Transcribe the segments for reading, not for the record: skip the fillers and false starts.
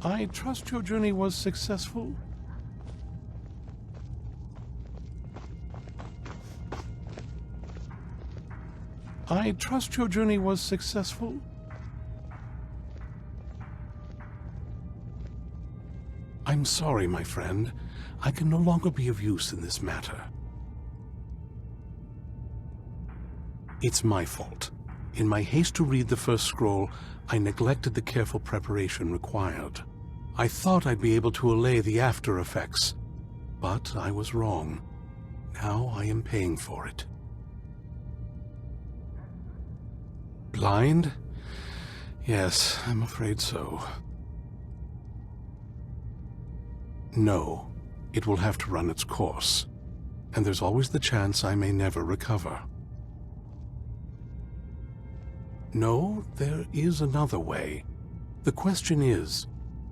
I trust your journey was successful? I trust your journey was successful? I'm sorry, my friend. I can no longer be of use in this matter. It's my fault. In my haste to read the first scroll, I neglected the careful preparation required. I thought I'd be able to allay the after effects, but I was wrong. Now I am paying for it. Blind? Yes, I'm afraid so. No, it will have to run its course, and there's always the chance I may never recover. No, there is another way. The question is,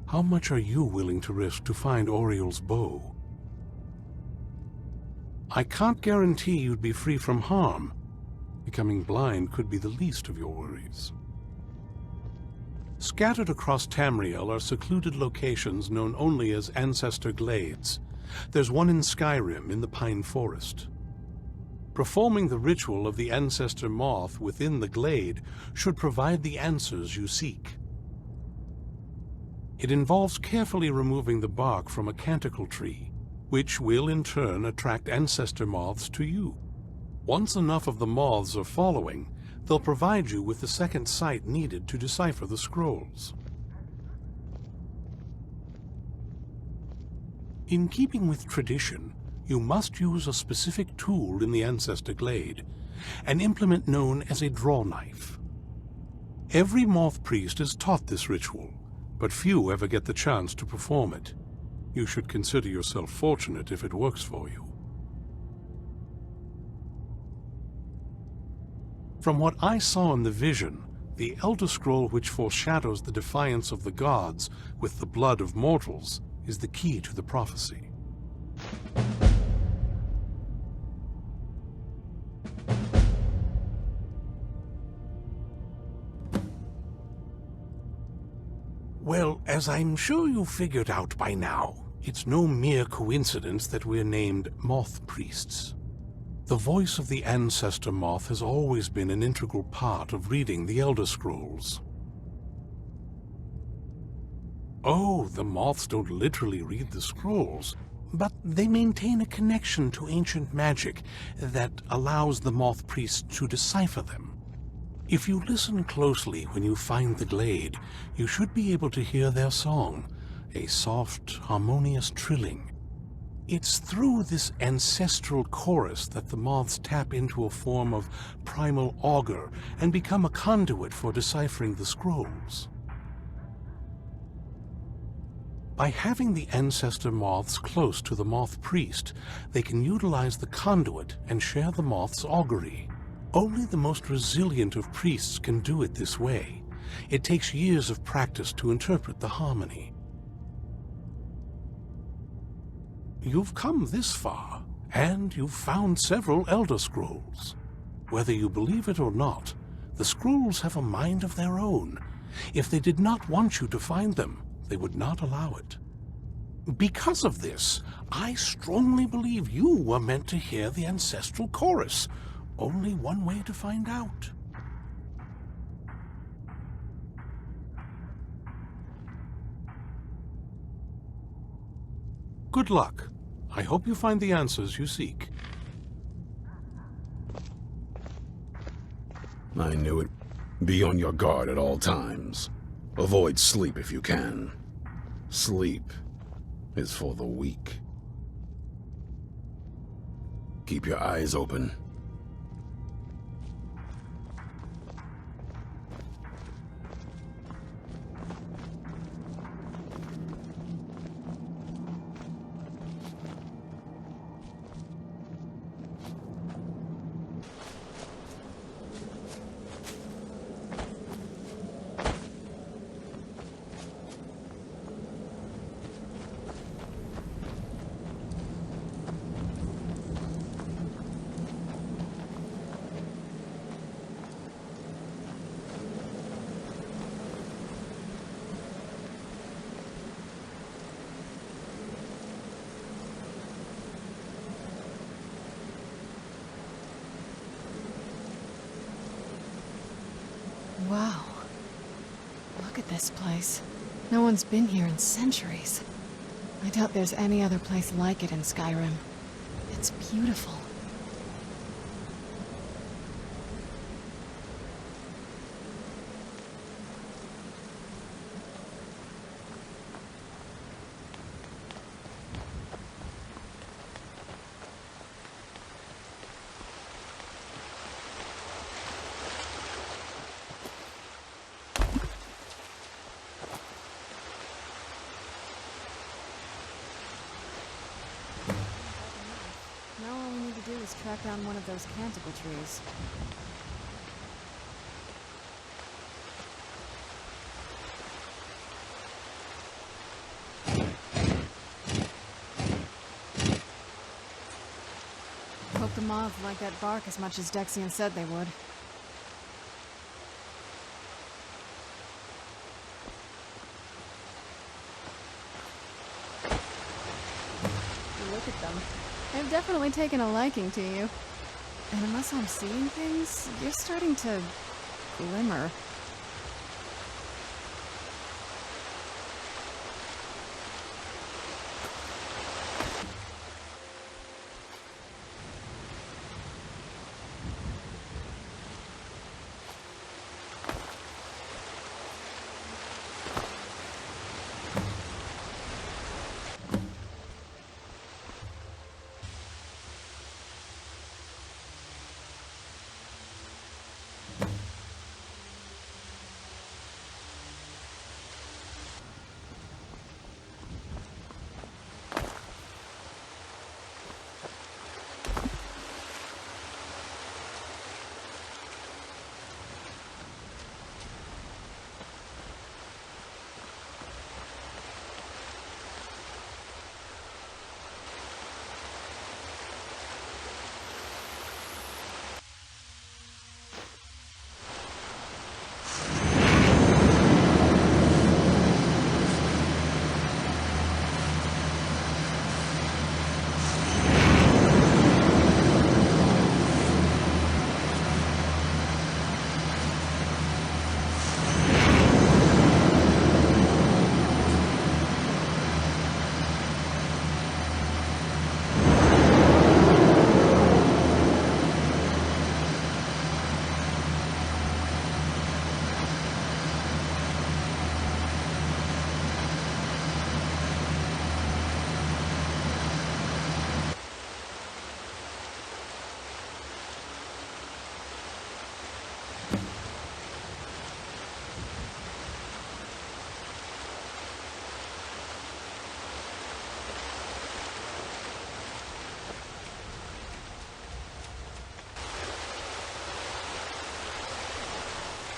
how much are you willing to risk to find Auriel's bow? I can't guarantee you'd be free from harm. Becoming blind could be the least of your worries. Scattered across Tamriel are secluded locations known only as Ancestor Glades. There's one in Skyrim in the Pine Forest. Performing the ritual of the Ancestor Moth within the glade should provide the answers you seek. It involves carefully removing the bark from a canticle tree, which will in turn attract Ancestor Moths to you. Once enough of the moths are following, they'll provide you with the second sight needed to decipher the scrolls. In keeping with tradition, you must use a specific tool in the Ancestor Glade, an implement known as a draw knife. Every moth priest is taught this ritual, but few ever get the chance to perform it. You should consider yourself fortunate if it works for you. From what I saw in the vision, the Elder Scroll which foreshadows the defiance of the gods with the blood of mortals is the key to the prophecy. Well, as I'm sure you figured out by now, it's no mere coincidence that we're named Moth Priests. The voice of the Ancestor Moth has always been an integral part of reading the Elder Scrolls. Oh, the moths don't literally read the scrolls, but they maintain a connection to ancient magic that allows the Moth Priests to decipher them. If you listen closely when you find the glade, you should be able to hear their song, a soft, harmonious trilling. It's through this ancestral chorus that the moths tap into a form of primal augur and become a conduit for deciphering the scrolls. By having the ancestor moths close to the moth priest, they can utilize the conduit and share the moth's augury. Only the most resilient of priests can do it this way. It takes years of practice to interpret the harmony. You've come this far, and you've found several Elder Scrolls. Whether you believe it or not, the scrolls have a mind of their own. If they did not want you to find them, they would not allow it. Because of this, I strongly believe you were meant to hear the ancestral chorus. Only one way to find out. Good luck. I hope you find the answers you seek. I knew it. Be on your guard at all times. Avoid sleep if you can. Sleep is for the weak. Keep your eyes open. Wow. Look at this place. No one's been here in centuries. I doubt there's any other place like it in Skyrim. It's beautiful. Now all we need to do is track down one of those canticle trees. Hope the moths like that bark as much as Dexian said they would. Look at them. They've definitely taken a liking to you. And unless I'm seeing things, you're starting to glimmer.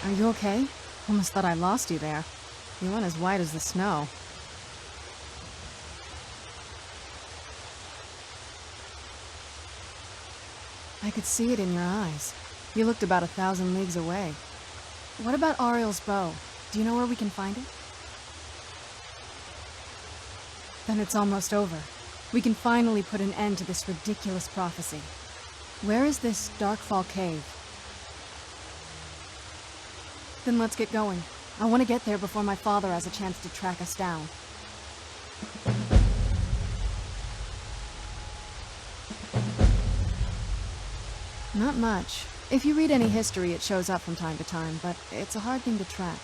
Are you okay? Almost thought I lost you there. You went as white as the snow. I could see it in your eyes. You looked about 1,000 leagues away. What about Auriel's bow? Do you know where we can find it? Then it's almost over. We can finally put an end to this ridiculous prophecy. Where is this Darkfall cave? Then let's get going. I want to get there before my father has a chance to track us down. Not much. If you read any history, it shows up from time to time, but it's a hard thing to track.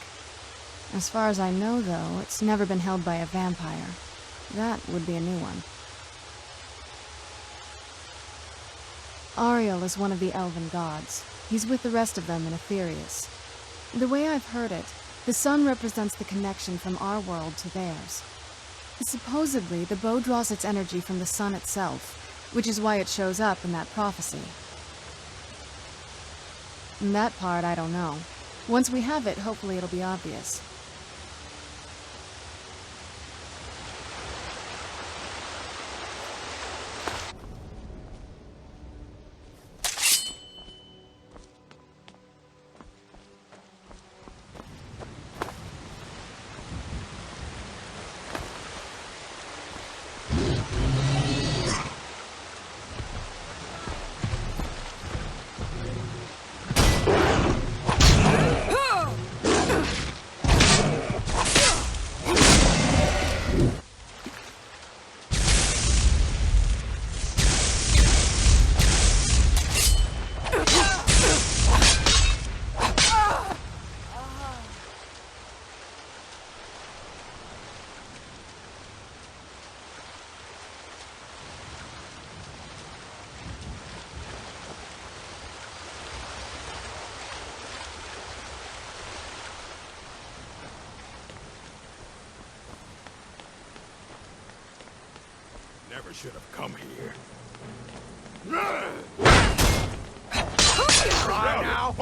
As far as I know, though, it's never been held by a vampire. That would be a new one. Auriel is one of the elven gods. He's with the rest of them in Aetherius. The way I've heard it, the sun represents the connection from our world to theirs. Supposedly, the bow draws its energy from the sun itself, which is why it shows up in that prophecy. And that part, I don't know. Once we have it, hopefully it'll be obvious. never should have come here. Right now.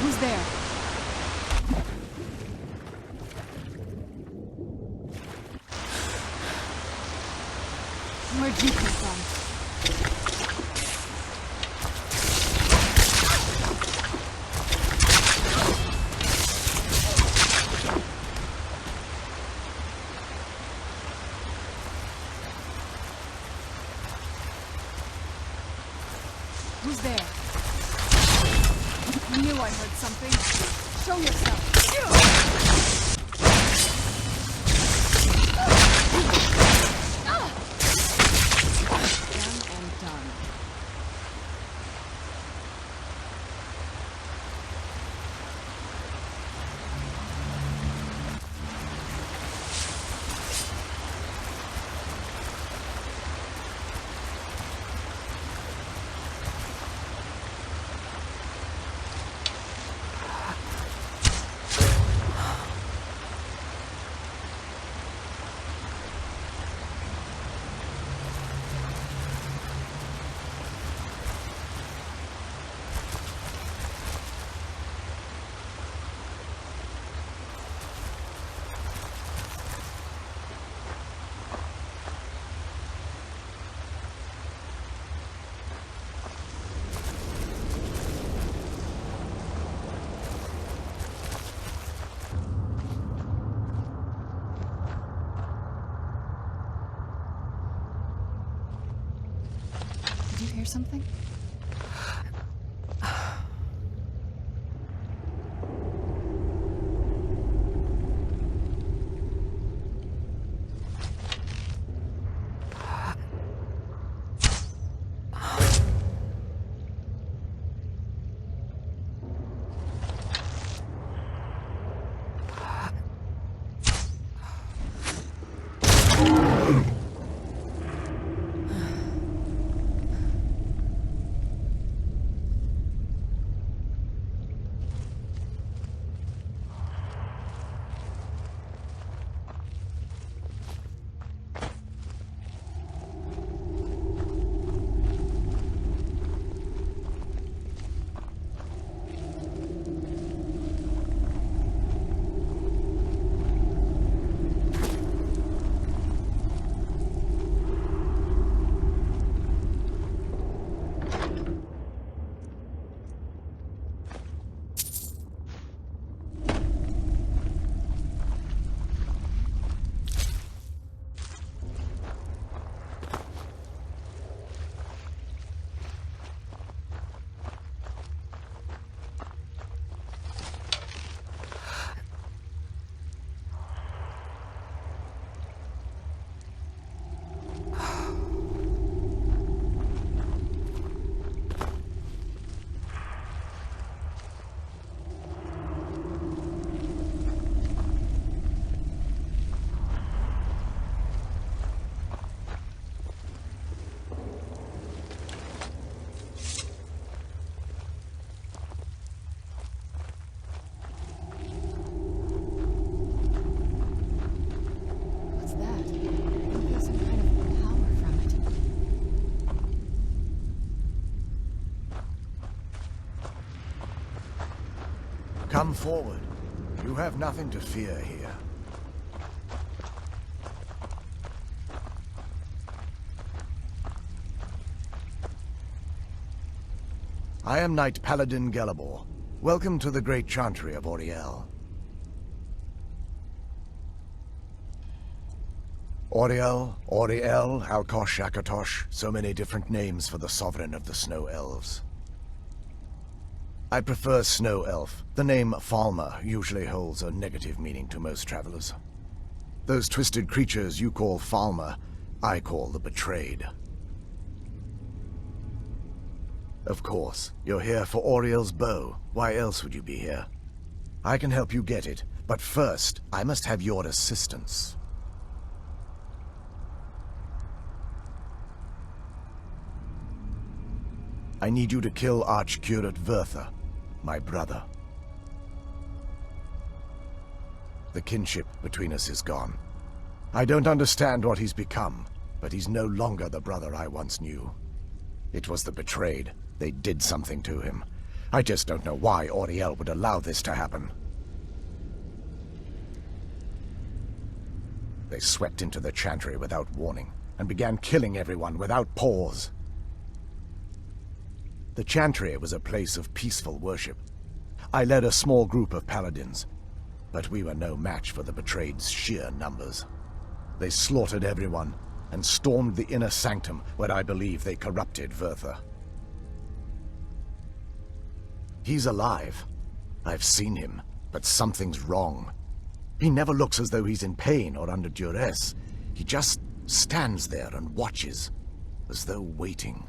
Who's there? Where'd you come from? Who's there? I knew I heard something. Show yourself. Done and done. Did you hear something? Come forward. You have nothing to fear here. I am Knight Paladin Gelabor. Welcome to the Great Chantry of Auriel. Auriel, Alkosh, Akatosh, so many different names for the sovereign of the Snow Elves. I prefer Snow Elf. The name Falmer usually holds a negative meaning to most travelers. Those twisted creatures you call Falmer, I call the Betrayed. Of course, you're here for Auriel's bow. Why else would you be here? I can help you get it, but first, I must have your assistance. I need you to kill Archcurate Vertha, my brother. The kinship between us is gone. I don't understand what he's become, but he's no longer the brother I once knew. It was the Betrayed. They did something to him. I just don't know why Auriel would allow this to happen. They swept into the Chantry without warning, and began killing everyone without pause. The Chantry was a place of peaceful worship. I led a small group of paladins, but we were no match for the Betrayed's sheer numbers. They slaughtered everyone, and stormed the inner sanctum where I believe they corrupted Vertha. He's alive. I've seen him, but something's wrong. He never looks as though he's in pain or under duress. He just stands there and watches, as though waiting.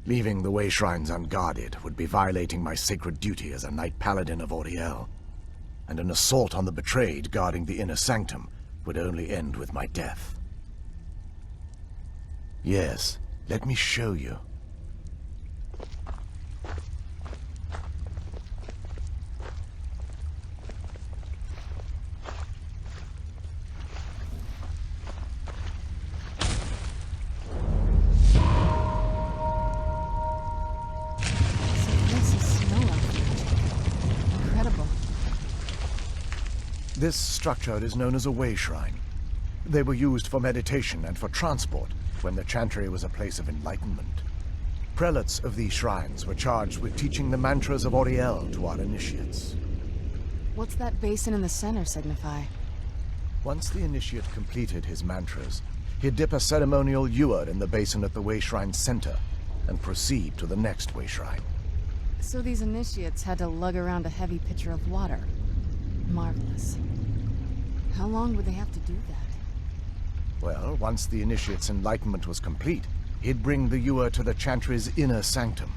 Leaving the Way Shrines unguarded would be violating my sacred duty as a Knight Paladin of Auriel, and an assault on the Betrayed guarding the inner sanctum would only end with my death. Yes, let me show you. This structure is known as a Way Shrine. They were used for meditation and for transport when the Chantry was a place of enlightenment. Prelates of these shrines were charged with teaching the mantras of Auriel to our initiates. What's that basin in the center signify? Once the initiate completed his mantras, he'd dip a ceremonial ewer in the basin at the Way Shrine's center and proceed to the next Way Shrine. So these initiates had to lug around a heavy pitcher of water. Marvelous. How long would they have to do that? Well, once the initiate's enlightenment was complete, he'd bring the ewer to the Chantry's inner sanctum.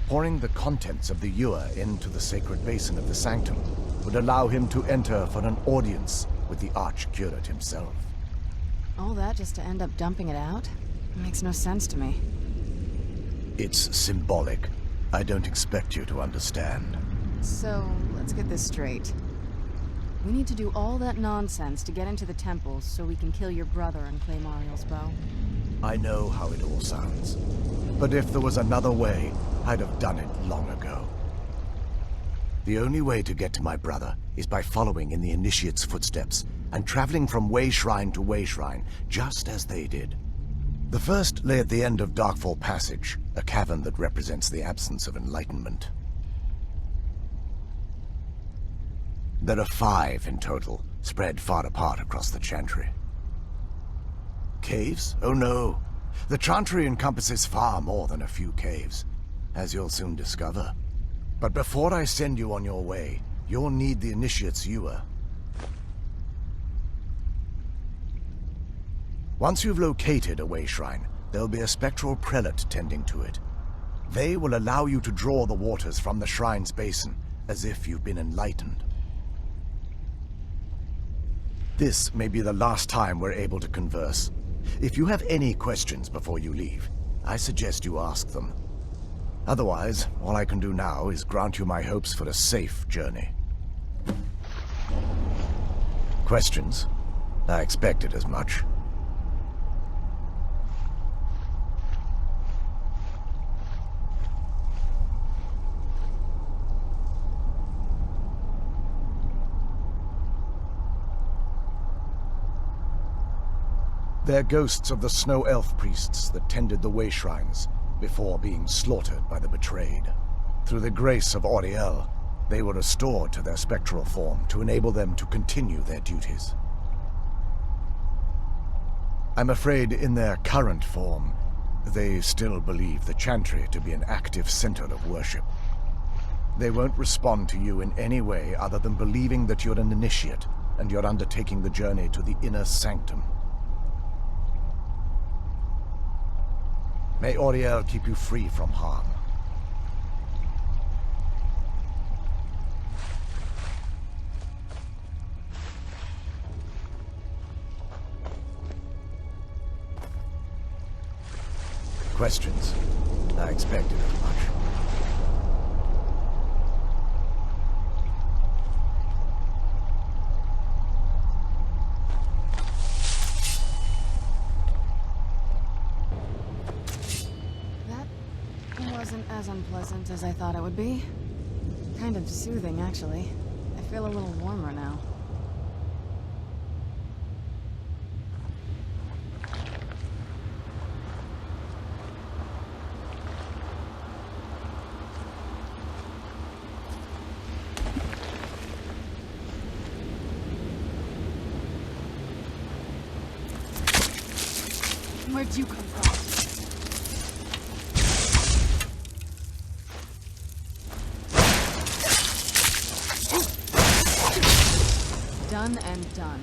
Pouring the contents of the ewer into the sacred basin of the sanctum would allow him to enter for an audience with the Archcurate himself. All that just to end up dumping it out? It makes no sense to me. It's symbolic. I don't expect you to understand. So, let's get this straight. We need to do all that nonsense to get into the temples so we can kill your brother and claim Auriel's bow. I know how it all sounds. But if there was another way, I'd have done it long ago. The only way to get to my brother is by following in the Initiate's footsteps and traveling from Way Shrine to Way Shrine, just as they did. The first lay at the end of Darkfall Passage, a cavern that represents the absence of enlightenment. There are 5 in total, spread far apart across the Chantry. Caves? Oh no. The Chantry encompasses far more than a few caves, as you'll soon discover. But before I send you on your way, you'll need the Initiate's ewer. Once you've located a Way Shrine, there'll be a spectral prelate tending to it. They will allow you to draw the waters from the shrine's basin, as if you've been enlightened. This may be the last time we're able to converse. If you have any questions before you leave, I suggest you ask them. Otherwise, all I can do now is grant you my hopes for a safe journey. Questions? I expected as much. They're ghosts of the snow elf priests that tended the way shrines before being slaughtered by the betrayed. Through the grace of Auriel, they were restored to their spectral form to enable them to continue their duties. I'm afraid in their current form, they still believe the Chantry to be an active center of worship. They won't respond to you in any way other than believing that you're an initiate and you're undertaking the journey to the inner sanctum. May Auriel keep you free from harm. Questions? I expected as much. That wasn't as unpleasant as I thought it would be. Kind of soothing, actually. I feel a little warmer now. Where'd you come from? Done and done.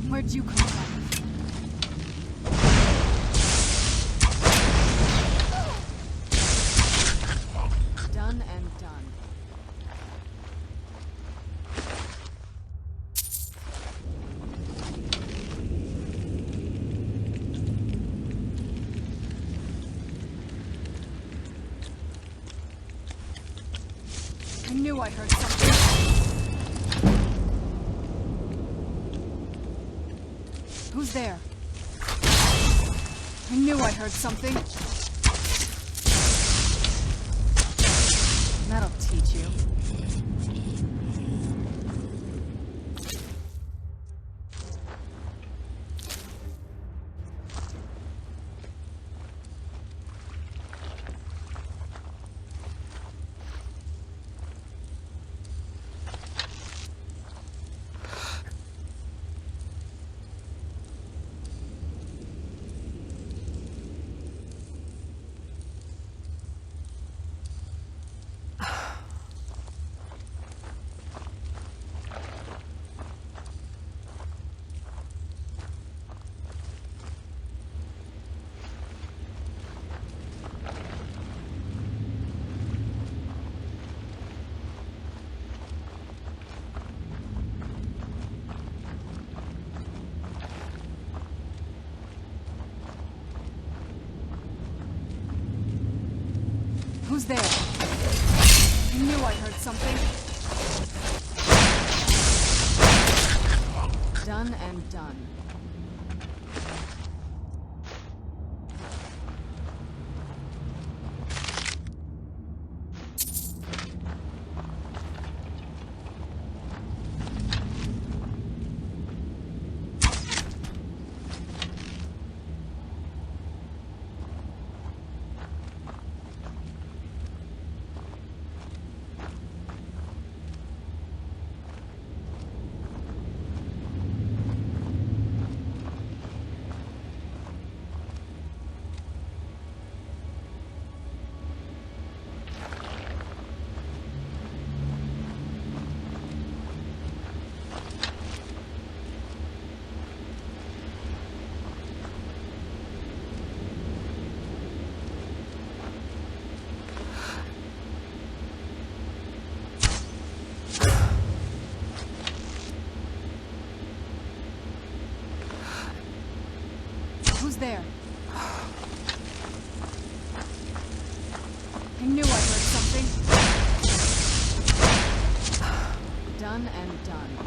Where'd you come from? Done and done. I knew I heard something. Who's there? I knew I heard something. That'll teach you. Who's there? I knew I heard something. Done and done. Who's there? I knew I heard something. Done and done.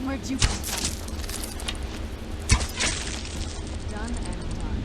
Where'd you come from? Done and done.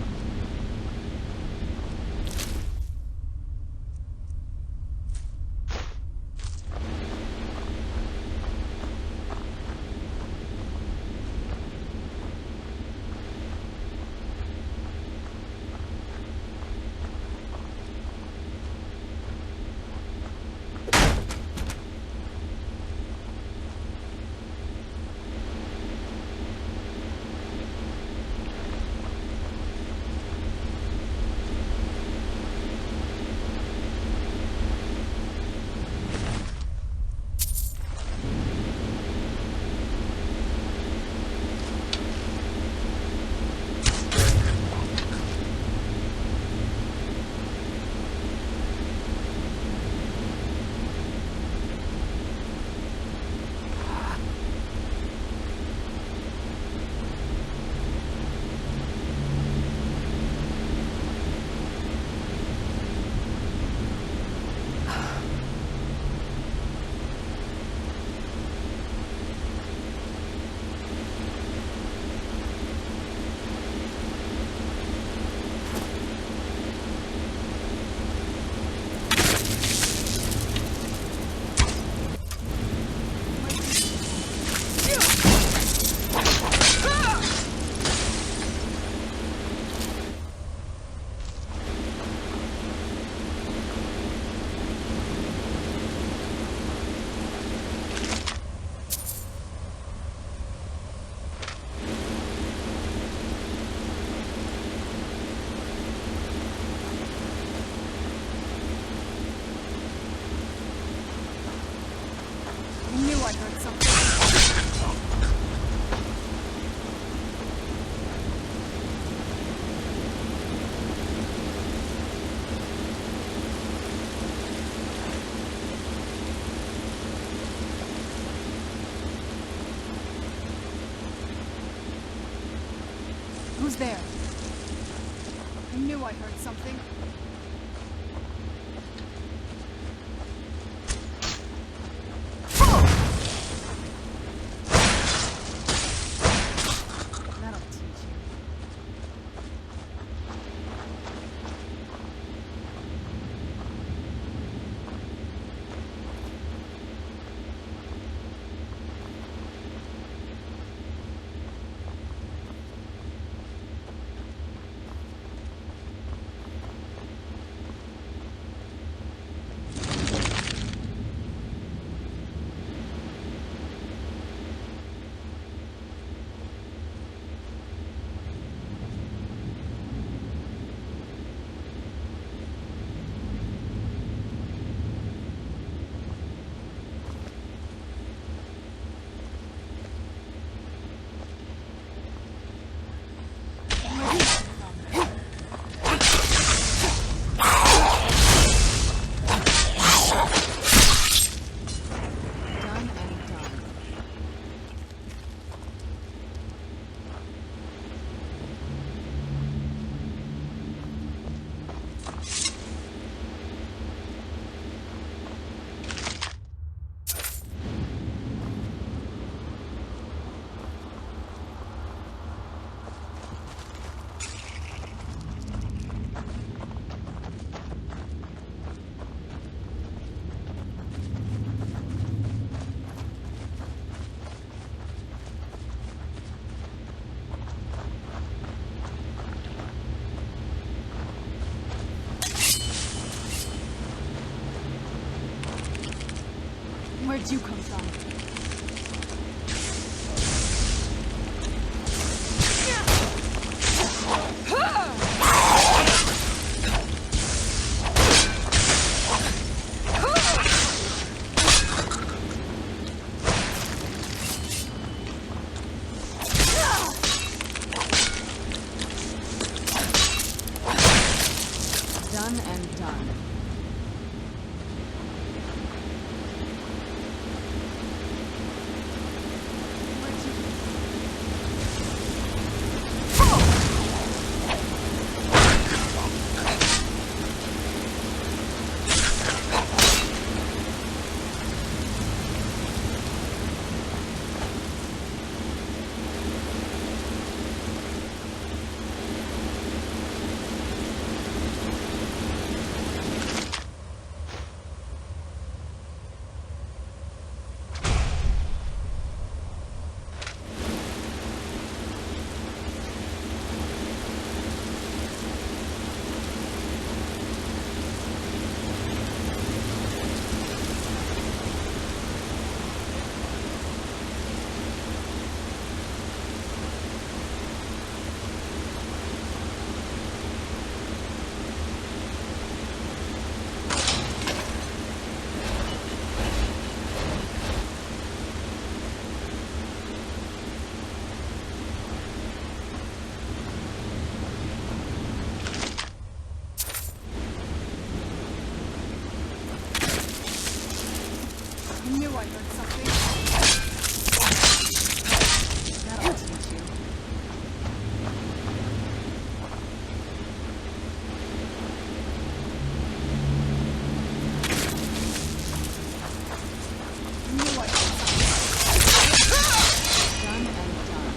I knew I heard something. Who's there? I knew I heard something. That'll teach you. Where'd you come from? Done and done. I knew I heard something. That'll teach you. I knew I heard something. Done and done.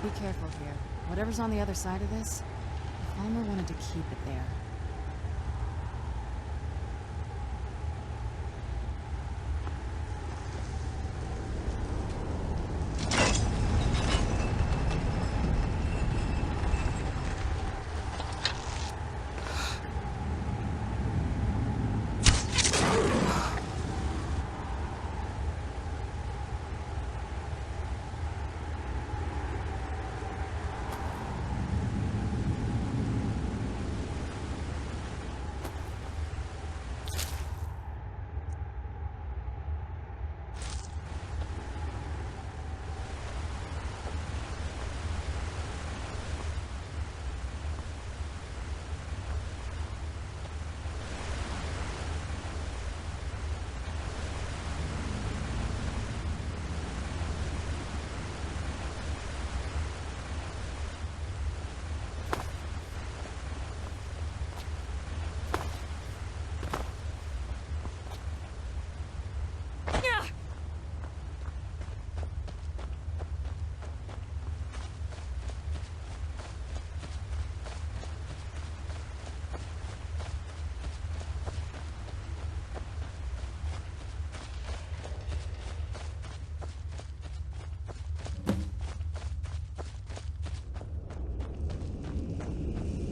Be careful here. Whatever's on the other side of this, the climber wanted to keep it there.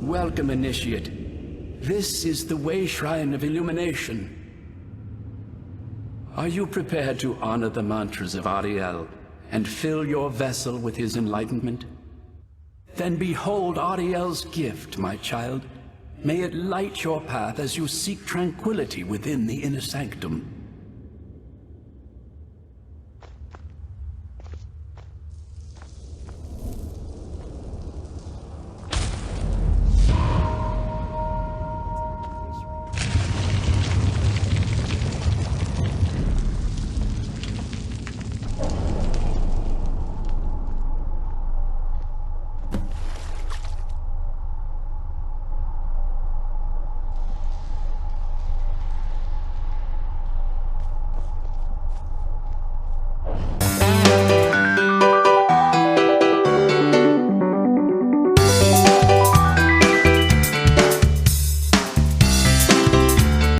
Welcome, Initiate. This is the way shrine of illumination. Are you prepared to honor the mantras of Auriel and fill your vessel with his enlightenment? Then behold Auriel's gift, my child. May it light your path as you seek tranquility within the inner sanctum.